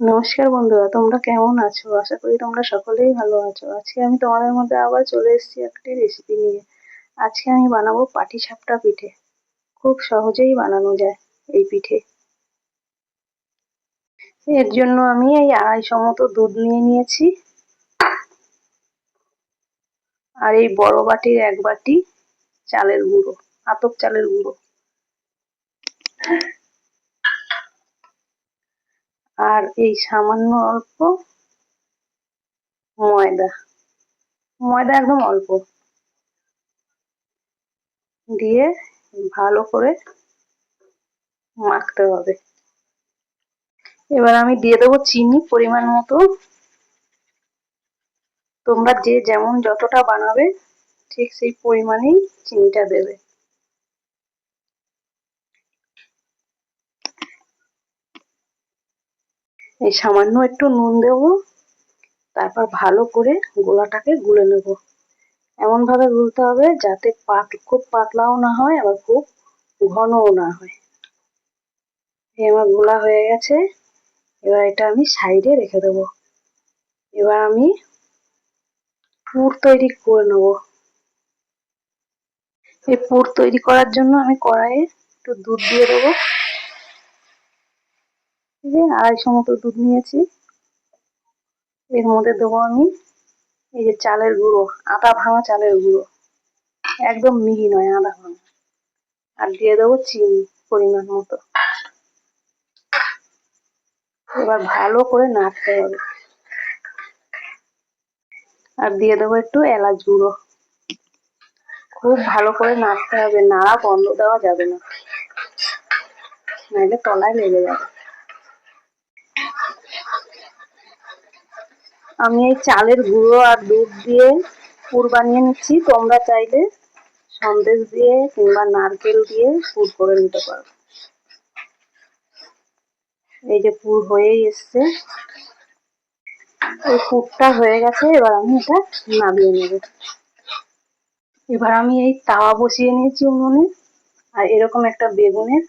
নমস্কার বন্ধুরা, তোমরা কেমন আছো? আশা করি তোমরা সকলেই ভালো আছো। আজকে আমি তোমাদের মধ্যে আবার চলে এসেছি একটি রেসিপি নিয়ে। আজকে আমি বানাবো পাটিসাপটা পিঠে। খুব সহজেই বানানো যায় এই পিঠে। এর জন্য আমি এই 250 মতো দুধ নিয়ে নিয়েছি, আর এই বড় বাটির 1 বাটি চালের গুঁড়ো, আতপ চালের গুঁড়ো, আর এই সামান্য অল্প ময়দা। ময়দা একদম অল্প দিয়ে ভালো করে মাখতে হবে। এবার আমি দিয়ে দেবো চিনি পরিমাণ মতো। তোমরা যে যেমন যতটা বানাবে ঠিক সেই পরিমাণেই চিনিটা দেবে। এই সামান্য একটু নুন দেব, তারপর ভালো করে গোলাটাকে গুলে নেব। এমন ভাবে গুলতে হবে যাতে খুব পাতলাও না হয় আবার খুব ঘনও না হয়। আমার গোলা হয়ে গেছে। এবার এটা আমি সাইডে রেখে দেবো। এবার আমি পুর তৈরি করে নেব। এই পুর তৈরি করার জন্য আমি কড়াইয়ে একটু দুধ দিয়ে দেবো। 250 মতো দুধ নিয়েছি। এর মধ্যে দেবো আমি এই যে চালের গুঁড়ো, আটা ভাঙা চালের গুঁড়ো, একদম মিহি নয়, আটা ভাঙা। আর দিয়ে দেবো চিনি পরিমাণ মতো। এবার ভালো করে নাড়তে হবে। আর দিয়ে দেবো একটু এলাচ গুঁড়ো। খুব ভালো করে নাড়তে হবে, নাড়া বন্ধ দেওয়া যাবে না, নাহলে তলায় লেগে যাবে। আমি এই চালের গুঁড়ো আর দুধ দিয়ে পুর বানিয়ে নিচ্ছি। তোমরা চাইলে সন্দেশ দিয়ে কিংবা নারকেল দিয়ে পুর করে নিতে পারো। এই যে পুর হয়েই এসছে, এই পুরটা হয়ে গেছে। এবার আমি এটা নামিয়ে নেব। এবার আমি এই তাওয়া বসিয়ে নিয়েছি উনুনে, আর এরকম একটা বেগুনের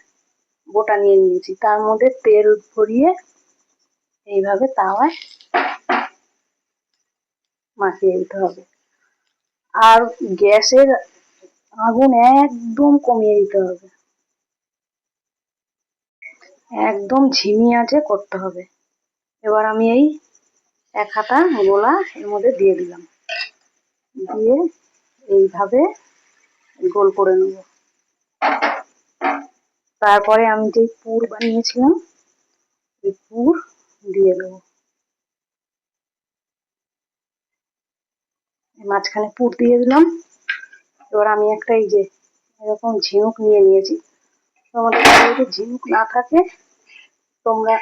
বোটা নিয়ে নিয়েছি, তার মধ্যে তেল ভরিয়ে এইভাবে তাওয়ায় মাখিয়ে দিতে হবে। আর গ্যাসের আগুন একদম কমিয়ে দিতে হবে, একদম ঝিমি আঁচে করতে হবে। এবার আমি এই 1 হাতা গোলা এর মধ্যে দিয়ে দিলাম, দিয়ে এইভাবে গোল করে নেব। তারপরে আমি যে পুর বানিয়েছিলাম এই পুর দিয়ে দেবো। মাঝখানে পুর দিয়ে দিলাম। এবার আমি একটা এই যে এরকম ঝিনুক নিয়ে নিয়েছি। তোমাদের যদি ঝিনুক না থাকে তোমরা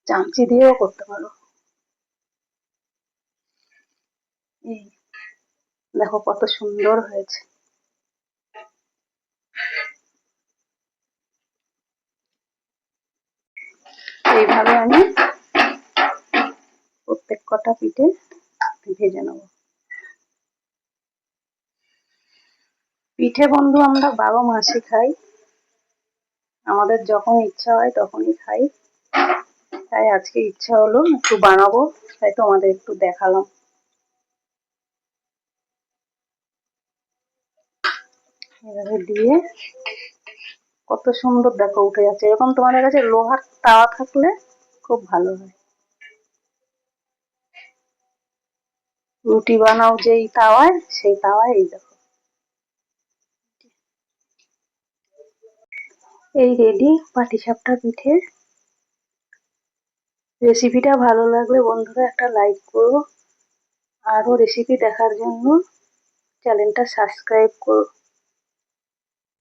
চামচি দিয়েও করতে পারো। এই দেখো কত সুন্দর হয়েছে। এইভাবে আমি প্রত্যেক কটা পিঠে ভেজে নেব। পিঠে বন্ধু আমরা 12 মাসই খাই, আমাদের যখন ইচ্ছা হয় তখনই খাই। তাই আজকে ইচ্ছা হলো একটু বানাবো, তাই তোমাদের একটু দেখালাম। এভাবে দিয়ে কত সুন্দর দেখো উঠে যাচ্ছে। এরকম তোমাদের কাছে লোহার তাওয়া থাকলে খুব ভালো হয়। রুটি বানাও যেই তাওয়ায়, সেই তাওয়ায় এই দেখো। এই রেডি পাটিসাপটা পিঠে। রেসিপিটা ভালো লাগলে বন্ধুরা একটা লাইক করো। আরো রেসিপি দেখার জন্য চ্যানেলটা সাবস্ক্রাইব করো।